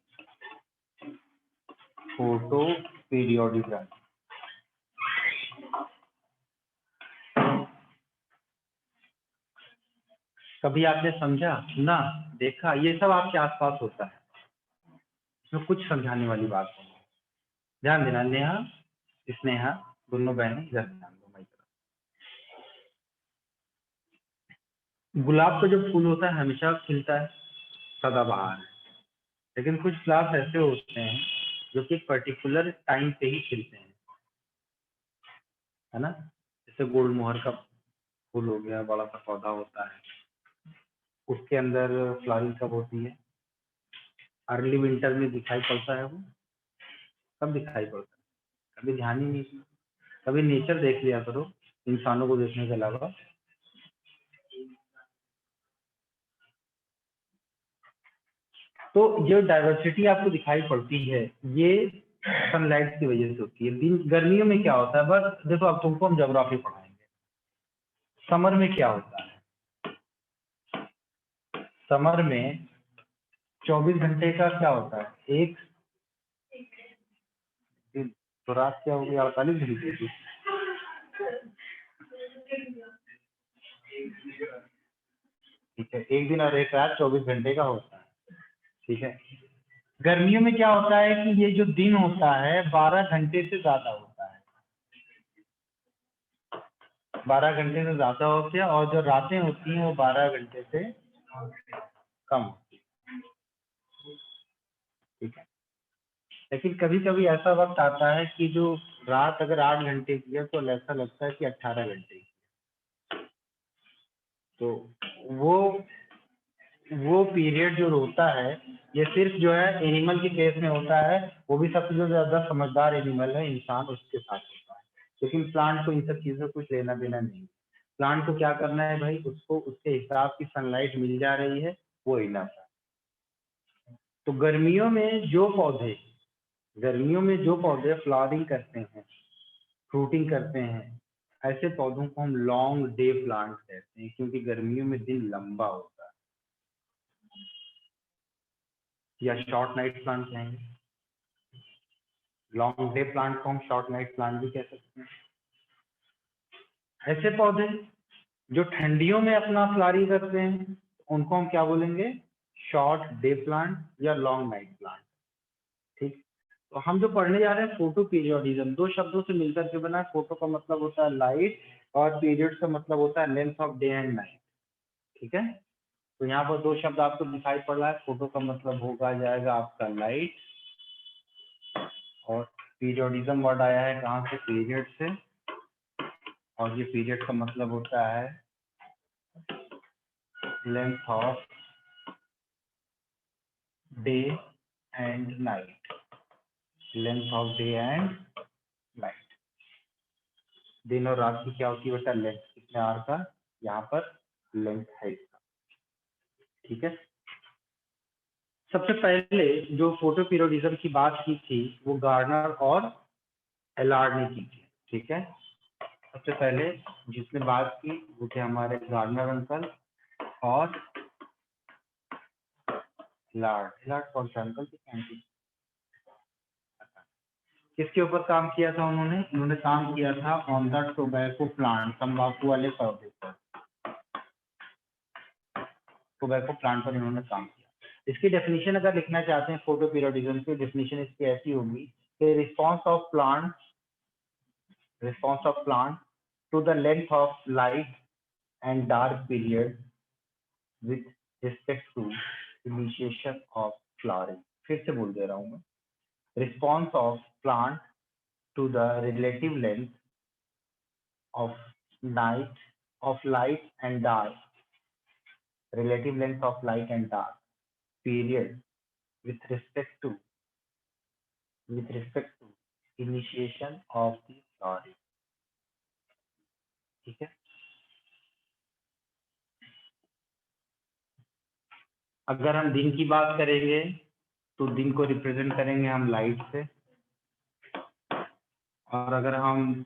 कभी आपने समझा, सुना, देखा? ये सब आपके आसपास होता है, इसमें कुछ समझाने वाली बात नहीं है। ध्यान देना, नेहा स्नेहा दोनों बहनें इधर ध्यान दो मेरी तरफ। गुलाब का जो फूल होता है हमेशा खिलता है, सदाबहार है, लेकिन कुछ फ्लावर्स ऐसे होते हैं जो कि पर्टिकुलर टाइम पे ही खिलते हैं, है ना। जैसे गोल्ड मोहर का फूल हो गया, बड़ा सा पौधा होता है, उसके अंदर फ्लावरिंग कब होती है? अर्ली विंटर में दिखाई पड़ता है। वो कब दिखाई पड़ता है? कभी ध्यान ही नहीं किया। कभी नेचर देख लिया करो इंसानों को देखने के अलावा। तो जो डाइवर्सिटी आपको दिखाई पड़ती है ये सनलाइट की वजह से होती है। दिन गर्मियों में क्या होता है, बस देखो अब तुमको हम ज्योग्राफी पढ़ाएंगे। समर में क्या होता है? समर में 24 घंटे का क्या होता है? एक दिन। तो रात क्या होगी? 48 घंटे की। ठीक है, एक दिन और एक रात 24 घंटे का होता है। ठीक है। गर्मियों में क्या होता है कि ये जो दिन होता है 12 घंटे से ज्यादा होता है। 12 घंटे से ज्यादा होती है, और जो रातें होती हैं वो 12 घंटे से कम होती है। ठीक है। लेकिन कभी कभी ऐसा वक्त आता है कि जो रात अगर 8 घंटे की है तो ऐसा लगता है कि 18 घंटे की। तो वो पीरियड जो होता है ये सिर्फ जो है एनिमल के केस में होता है, वो भी सबसे जो ज्यादा समझदार एनिमल है इंसान, उसके साथ होता है। लेकिन प्लांट को इन सब चीजों से कुछ लेना देना नहीं। प्लांट को क्या करना है भाई, उसको उसके हिसाब की सनलाइट मिल जा रही है, वो इनफ है। तो गर्मियों में जो पौधे फ्लावरिंग करते हैं, फ्रूटिंग करते हैं, ऐसे पौधों को हम लॉन्ग डे प्लांट कहते हैं, क्योंकि गर्मियों में दिन लंबा होता है। या शॉर्ट नाइट प्लांट कहेंगे। लॉन्ग डे प्लांट को हम शॉर्ट नाइट प्लांट भी कह सकते हैं। ऐसे पौधे जो ठंडियों में अपना फ्लावरिंग करते हैं उनको हम क्या बोलेंगे? शॉर्ट डे प्लांट या लॉन्ग नाइट प्लांट। ठीक। तो हम जो पढ़ने जा रहे हैं फोटो पीरियोडिज्म, दो शब्दों से मिलकर के बना है। फोटो का मतलब होता है लाइट, और पीरियड का मतलब होता है length of day and night. ठीक है। तो यहाँ पर दो शब्द आपको दिखाई पड़ रहा है। फोटो का मतलब होगा जाएगा आपका लाइट, और पीरियोडिज्म वर्ड आया है कहाँ से? पीरियड से। और ये पीरियड का मतलब होता है length of day and night. Length of day and night. दिन और रात की क्या होती है बेटा? लेंथ। कितने आवर का यहाँ पर लेंथ है इसका। ठीक है। सबसे पहले जो फोटो पीरियोडिज्म की बात की थी वो गार्डनर और एलार्ड ने की थी। ठीक है। सबसे पहले जिसने बात की वो थे हमारे गार्डनर अंकल और एलार्ड कौन सा अंकल थे? किसके ऊपर काम किया था उन्होंने काम किया था ऑन द टोबैको प्लांट, तंबाकू वाले पौधे पर। टोबैको प्लांट पर इन्होंने काम किया। इसकी डेफिनेशन अगर लिखना चाहते हैं फोटो पीरियोडिज्म की, डेफिनेशन इसकी ऐसी होगी कि response of plant to the length of light and dark period with respect to initiation of flowering. फिर से बोल दे रहा हूँ मैं। Response of plant to the relative length of light and dark, relative length of light and dark period with respect to initiation of the flowering। ठीक है। अगर हम दिन की बात करेंगे तो दिन को रिप्रेजेंट करेंगे हम लाइट से, और अगर हम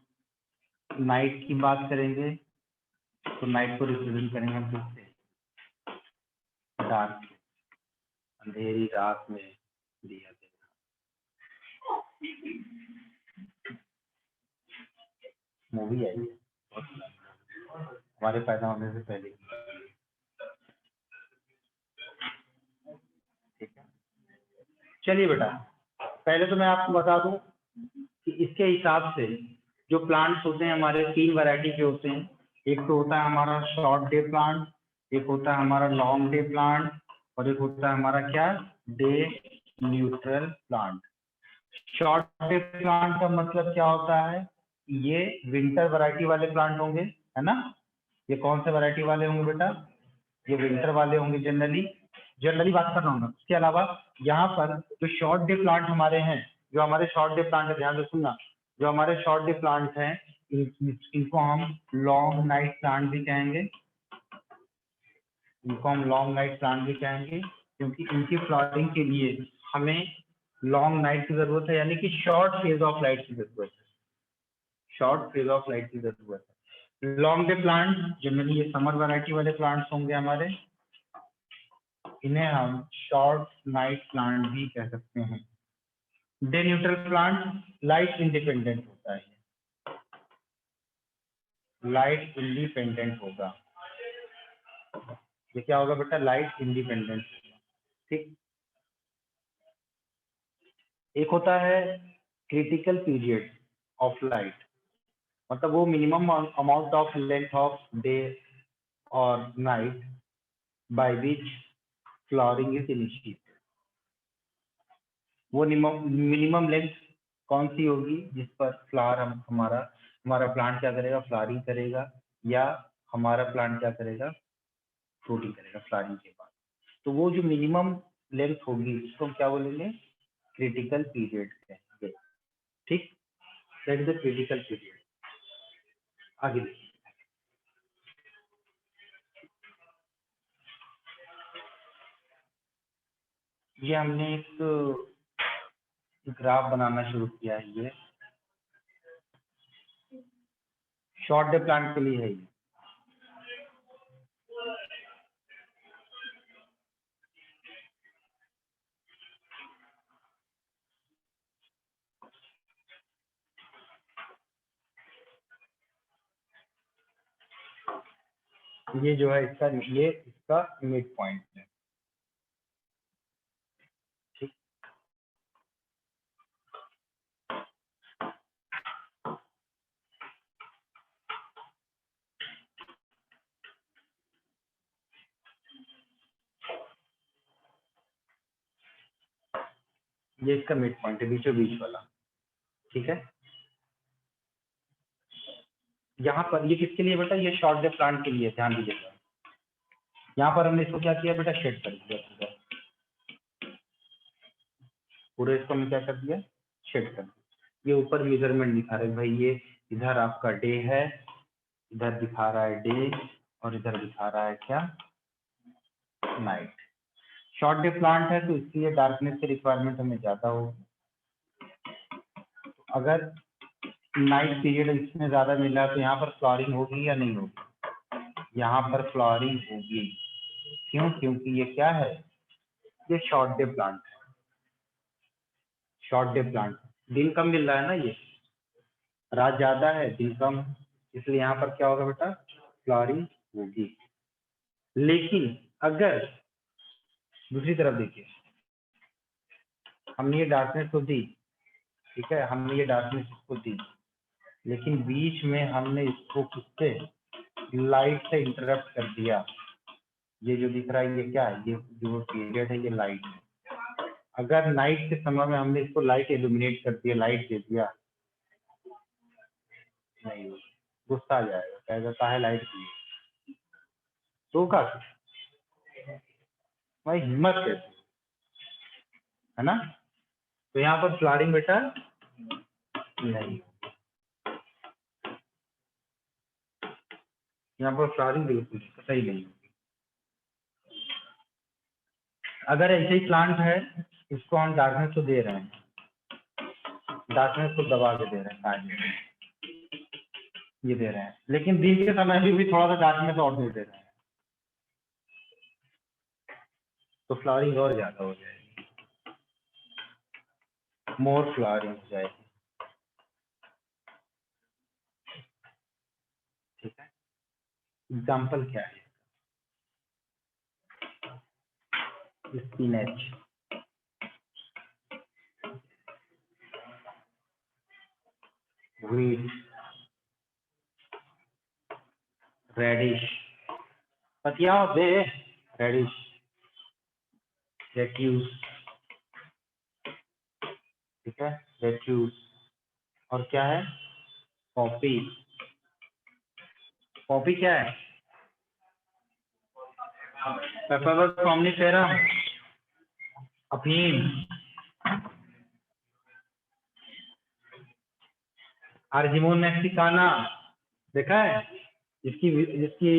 नाइट की बात करेंगे तो नाइट को रिप्रेजेंट करेंगे हम किससे? डार्क। अंधेरी रात में दिया देना। मूवी आई है हमारे पैदा होने से पहले। ठीक है। चलिए बेटा, पहले तो मैं आपको बता दूं कि इसके हिसाब से जो प्लांट्स होते हैं हमारे तीन वैरायटी के होते हैं। एक तो होता है हमारा शॉर्ट डे प्लांट, एक होता है हमारा लॉन्ग डे प्लांट, और एक होता है हमारा क्या, day neutral plant. Short day plant का मतलब क्या होता है, ये विंटर वैरायटी वाले प्लांट होंगे, है ना। ये कौन से वैरायटी वाले होंगे बेटा, ये विंटर वाले होंगे जनरली बात कर रहा हूँ। उसके अलावा यहाँ पर जो शॉर्ट डे प्लांट हमारे हैं, जो हमारे शॉर्ट डे प्लांट है, ध्यान से सुनना, जो हमारे शॉर्ट डे प्लांट हैं इनको हम लॉन्ग नाइट प्लांट भी कहेंगे, इनको हम लॉन्ग नाइट प्लांट भी कहेंगे, क्योंकि इनकी फ्लावरिंग के लिए हमें लॉन्ग नाइट की जरूरत है, यानी कि शॉर्ट फेज ऑफ लाइट की जरूरत है, शॉर्ट फेज ऑफ लाइट की जरूरत है। लॉन्ग डे प्लांट जनरली ये समर वैरायटी वाले प्लांट्स होंगे हमारे, इन्हें हम शॉर्ट नाइट प्लांट भी कह सकते हैं। Day neutral plant light independent होता है, लाइट इंडिपेंडेंट होगा। ये क्या होगा बेटा, लाइट इंडिपेंडेंट, ठीक। एक होता है क्रिटिकल पीरियड ऑफ लाइट, मतलब वो minimum amount of length of day और night by which flowering is initiated. वो मिनिमम लेंथ कौन सी होगी जिस पर फ्लावर हमारा प्लांट क्या करेगा, फ्लावरिंग करेगा, या हमारा प्लांट क्या करेगा, फ्रूटिंग करेगा फ्लावरिंग के बाद। तो वो जो मिनिमम लेंथ होगी उसको हम क्या बोलेंगे, क्रिटिकल पीरियड कहेंगे, ठीक। That is the critical period. आगे देखिए, ये हमने एक ग्राफ बनाना शुरू किया है, ये शॉर्ट डे प्लांट के लिए है। ये जो है इसका मिड पॉइंट है, ठीक। ये इसका मिड पॉइंट है, बीचों बीच वाला, ठीक है। यहाँ पर ये किसके लिए बेटा, ये शॉर्ट डे प्लांट के लिए, ध्यान दीजिएगा। यहाँ पर हमने इसको क्या किया बेटा, शेड कर दिया, पूरे इसको हमने क्या कर दिया, शेड कर दिया। ये ऊपर मेजरमेंट दिखा रहे भाई, ये इधर आपका डे है, इधर दिखा रहा है डे, और इधर दिखा रहा है क्या, नाइट। शॉर्ट डे प्लांट है तो इसलिए डार्कनेस की रिक्वायरमेंट हमें ज्यादा होगी। अगर नाइट पीरियड इसमें ज्यादा मिला तो यहाँ पर फ्लावरिंग होगी या नहीं होगी, यहाँ पर फ्लावरिंग होगी। क्यों, क्योंकि ये क्या है, ये शॉर्ट डे प्लांट है, शॉर्ट डे प्लांट। दिन कम मिल रहा है ना, ये रात ज्यादा है दिन कम, इसलिए यहाँ पर क्या होगा बेटा, फ्लावरिंग होगी। लेकिन अगर दूसरी तरफ देखिए, हमने ये डार्कनेस को दी, ठीक है, हमने ये डार्कनेस इसको दी, लेकिन बीच में हमने इसको किससे, लाइट से इंटरप्ट कर दिया। ये जो दिख रहा है ये क्या है, ये जो पीरियड है ये लाइट है। अगर नाइट के समय में हमने इसको लाइट इल्यूमिनेट कर दिया, लाइट दे दिया, नहीं गुस्सा आ जाएगा, कहेगा काहे लाइट दी, तो का भाई हिम्मत कैसे, है ना। तो यहाँ पर फ्लावरिंग बेटा नहीं, यहाँ पर फ्लावरिंग बिल्कुल सही नहीं होगी। अगर ऐसे ही प्लांट है, इसको हम डार्कनेस को दे रहे हैं, डार्कनेस को दबा के दे रहे हैं, ये दे रहे हैं, लेकिन दिन के समय भी थोड़ा सा डार्कनेस और दे रहे हैं, तो फ्लावरिंग और ज्यादा हो जाएगी, मोर फ्लावरिंग हो जाएगी, ठीक है। एग्जाम्पल क्या है, स्पिनच, व्हीट, रेडिश, पतिया दे रेडिश, लेट्यूस, ठीक है, लेट्यूस। और क्या है? पॉपी। पॉपी क्या है? पेपरवर्क सोमनिफेरम, अफीम, आर्जिमोन मैक्सिकाना, देखा है? जिसकी जिसकी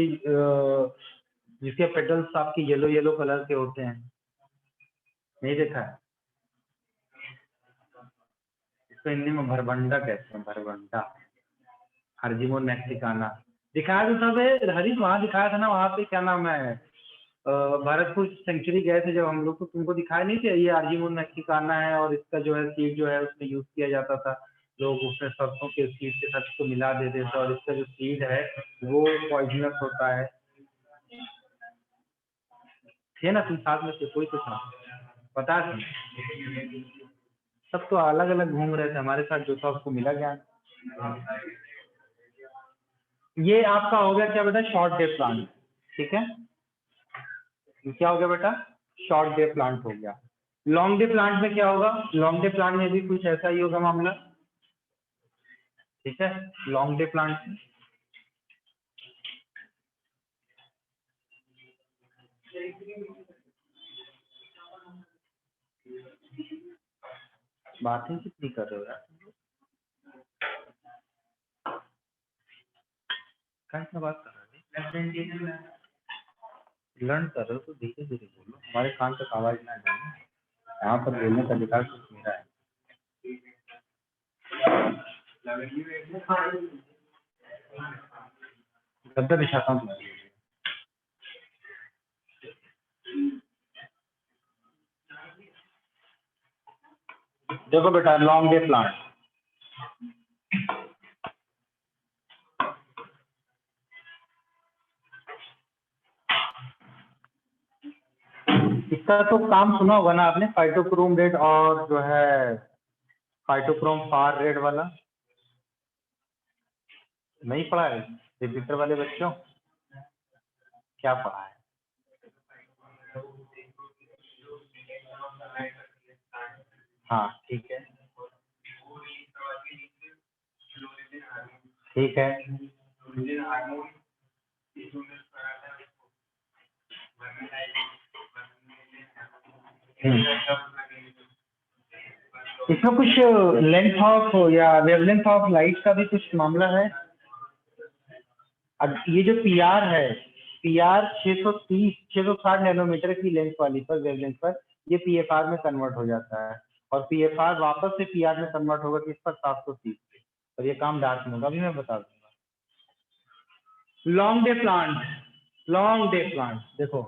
जिसके पेटल्स आपकी येलो येलो कलर के होते हैं, नहीं देखा है? इसको हिंदी में भरभंडा कहते हैं, भरभंडा, आर्जिमोन मैक्सिकाना। दिखाया तो सब है हरीश, वहां दिखाया था ना, वहां पे क्या नाम है, भरतपुर सेंचुरी गए थे जब हम लोग, तो तुमको दिखाया नहीं थे ये आर्जिमोन मैक्सिकाना है, और इसका जो है सीड जो है उसमें यूज किया जाता था, लोग उसमें सरसों के सीड के साथ इसको मिला देते थे, और इसका जो सीड है वो पॉइजनस होता है। थे ना तुम साथ में से, कोई तो था, पता था? सब तो अलग अलग घूम रहे थे, हमारे साथ जो था उसको मिला ज्ञान। ये आपका हो गया क्या बेटा? शॉर्ट डे प्लांट, ठीक है। क्या हो गया बेटा? शॉर्ट डे प्लांट हो गया। लॉन्ग डे प्लांट में क्या होगा? लॉन्ग डे प्लांट में भी कुछ ऐसा ही होगा मामला, ठीक है। लॉन्ग डे प्लांट में बातें कितनी कर रहे हो यार, कैसे बात कर रहे हो? लर्न कर रहे हो तो धीरे धीरे बोलो, हमारे कान तक आवाज ना जाए, यहाँ पर बोलने का अधिकार सिर्फ मेरा है। गद्दा बिछाता हूँ तुम्हारे लिए। देखो बेटा, लॉन्ग डे प्लांट, इसका तो काम सुना होगा ना आपने, फाइटोक्रोम रेड और जो है फाइटोक्रोम फार रेड वाला, नहीं पढ़ा है? रिपीटर वाले बच्चों, क्या पढ़ा है? हाँ ठीक है, ठीक है। इसमें कुछ लेंथ ऑफ या वेवलेंथ ऑफ लाइट का भी कुछ मामला है। अब ये जो पीआर है, पीआर 630 660 नैनोमीटर की लेंथ वाली पर, वेवलेंथ पर, ये पीएफआर में कन्वर्ट हो जाता है, और पीएफआर वापस से पीआर में कन्वर्ट होगा किस पर? 730, और ये काम डार्क में होगा, अभी मैं बता दूंगा। Long day plant, long day plant देखो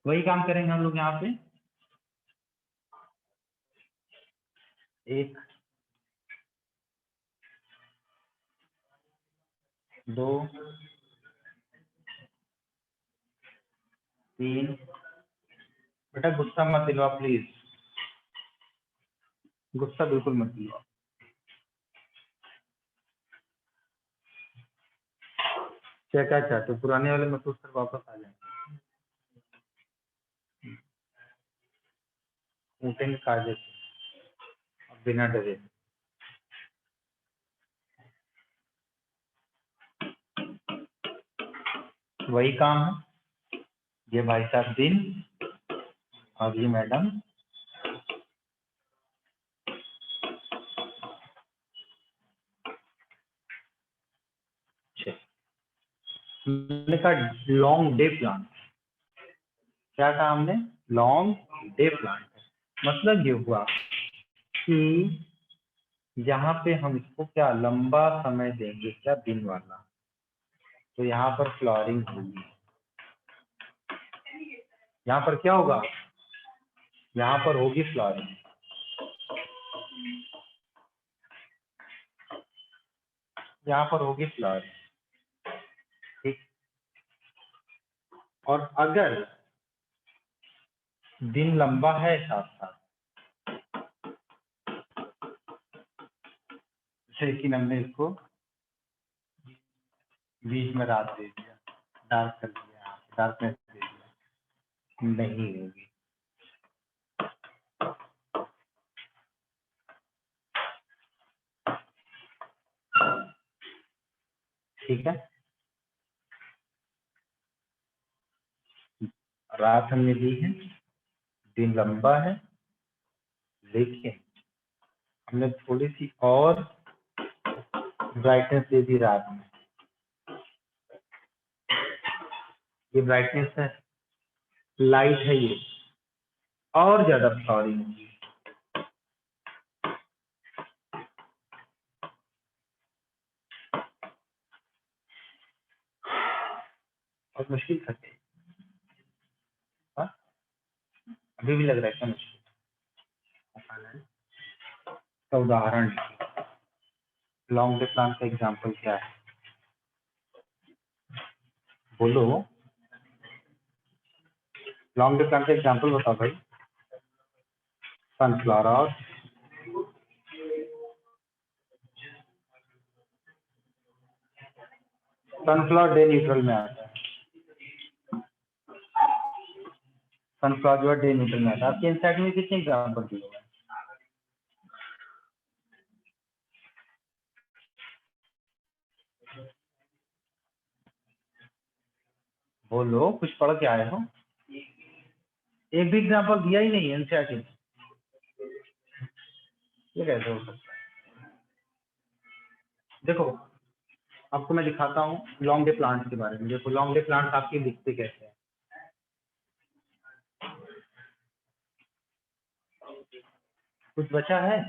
वही काम करेंगे हम लोग यहाँ पे। 1 2 3, बेटा गुस्सा मत दिलवा प्लीज, गुस्सा बिल्कुल मत दिलवा। क्या क्या चाहते हो? पुराने वाले मत कर वापस आ जाए, उठेंगे काजे से बिना डरे। वही काम है, ये भाई साहब दिन और ये मैडम, हमने कहा लॉन्ग डे प्लान, क्या कहा हमने? Long day plan. मतलब ये हुआ कि यहाँ पे हम इसको क्या लंबा समय देंगे, क्या दिन वाला, तो यहाँ पर फ्लॉरिंग होगी। यहाँ पर क्या होगा? यहाँ पर होगी फ्लॉरिंग, यहाँ पर होगी फ्लॉरिंग, ठीक। और अगर दिन लंबा है साथ साथ, लेकिन हमने इसको बीच में रात दे दिया, डार्क कर दिया, डार्कनेस दे दिया, नहीं होगी। ठीक है, रात हमने दी है, दिन लंबा है, लेकिन हमने थोड़ी सी और ब्राइटनेस दे दी रात में। ये ब्राइटनेस है, लाइट है, ये और ज्यादा फ्लावरिंग होगी। और मुश्किल करते, अभी भी लग रहा है क्या मुश्किल? तो उदाहरण लॉन्ग डे प्लान का एग्जांपल क्या है, बोलो। लॉन्ग डे प्लान का एग्जांपल बताओ भाई। सनफ्लावर, सनफ्लावर डे न्यूट्रल में आता है। सनफ्लावर जो है डे न्यूट्रल में आता है। आपके इनसाइड में कितने एग्जांपल दिए हुए हैं? बोलो, कुछ पढ़ के आए हो? एक भी एग्जांपल दिया ही नहीं है एनसीईआरटी में। ये कैसे हो सकता है? देखो, आपको मैं दिखाता हूँ लॉन्ग डे प्लांट के बारे में। देखो, लॉन्ग डे प्लांट आपके दिखते कैसे हैं। कुछ बचा है?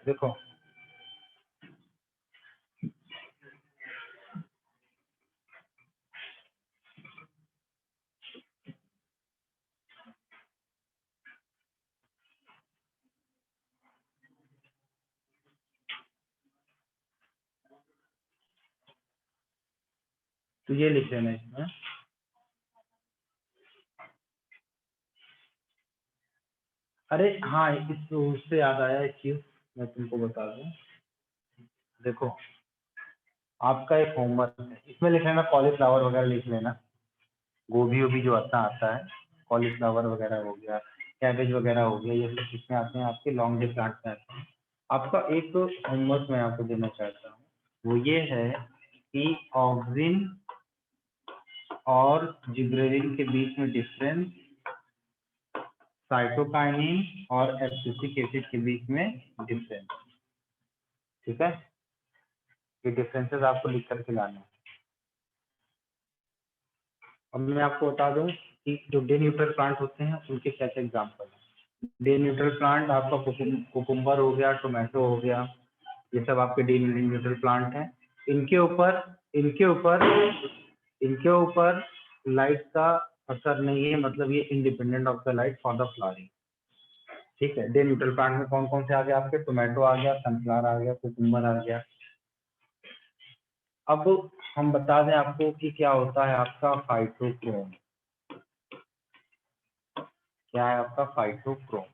देखो, तो ये लिख लेना इसमें। अरे हाँ, इस उससे याद आया एक चीज मैं तुमको बता दूं। देखो, आपका एक होमवर्क है, इसमें लिख लेना कॉलीफ्लावर वगैरह लिख लेना। गोभी वोभी जो आता है, कॉलीफ्लावर वगैरह हो गया, कैबेज वगैरह हो गया, ये सब किसमें आते हैं? आपके लॉन्ग डे प्लांट में आते हैं। आपका एक तो होमवर्क मैं आपको देना चाहता हूँ, वो ये है कि ऑक्सिन और जिबरेलिन के बीच में डिफरेंस, साइटोकाइनिन और एब्सिसिक एसिड के बीच में डिफरेंस। ठीक है, ये डिफरेंसेस आपको लिख करके लाना है। अब मैं आपको बता दूं कि जो डे न्यूट्रल प्लांट होते हैं उनके क्या क्या एग्जाम्पल हैं। डे न्यूट्रल प्लांट आपका कुकुम्बर हो गया, टोमेटो हो गया, ये सब आपके डे न्यूट्रल प्लांट हैं। इनके ऊपर इनके ऊपर इनके ऊपर लाइट का असर नहीं है, मतलब ये independent of the light for the flowering. ठीक है, डे न्यूट्रल प्लांट में कौन कौन से आ गए आपके? टोमेटो आ गया, सनफ्लावर आ गया, कुकुम्बर आ गया। अब हम बता दें आपको कि क्या होता है आपका फाइटोक्रोम। क्या है आपका phytochrome?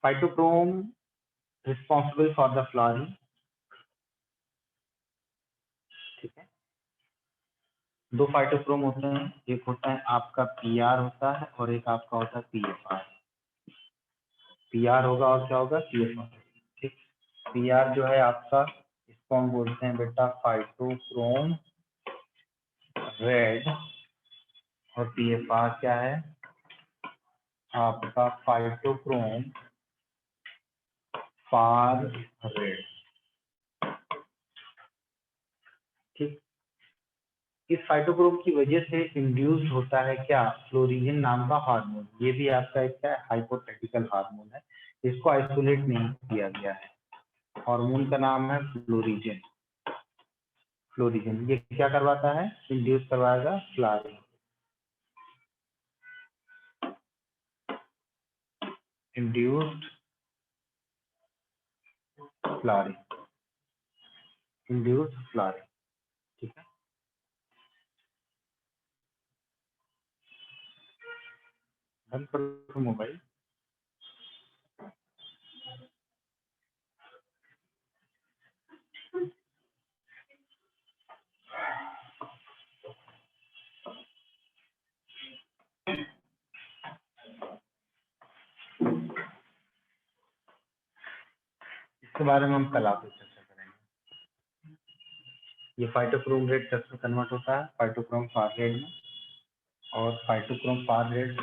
Phytochrome responsible for the flowering. ठीक है, दो फाइटोक्रोम होते हैं, एक होता है आपका पीआर होता है और एक आपका होता है पीएफआर। पीआर होगा और क्या होगा? पीएफआर। ठीक, पीआर जो है आपका, इसको हम बोलते हैं बेटा फाइटोक्रोम रेड, और पीएफआर क्या है आपका? Phytochrome far red. ठीक, इस फाइटोक्रोम की वजह से इंड्यूस्ड होता है क्या? फ्लोरीजन नाम का हार्मोन। ये भी आपका एक क्या है? हाइपोथेटिकल हार्मोन है, इसको आइसोलेट नहीं किया गया है। हार्मोन का नाम है फ्लोरीजन। फ्लोरीजन ये क्या करवाता है? इंड्यूस करवाएगा flowering. Induced flowering, induced flowering. ठीक है, बंद करो मोबाइल। इसके बारे में हम कल आपसे चर्चा करेंगे। ये फाइटोक्रोम रेड कैसे कन्वर्ट होता है फाइटोक्रोम फार रेड में, और फाइटोक्रोम फार रेड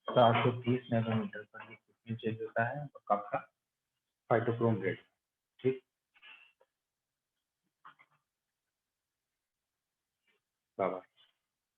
430 नैनोमीटर पर ये कितनी चेंज होता है आपका फाइटोक्रोम रेड। ठीक,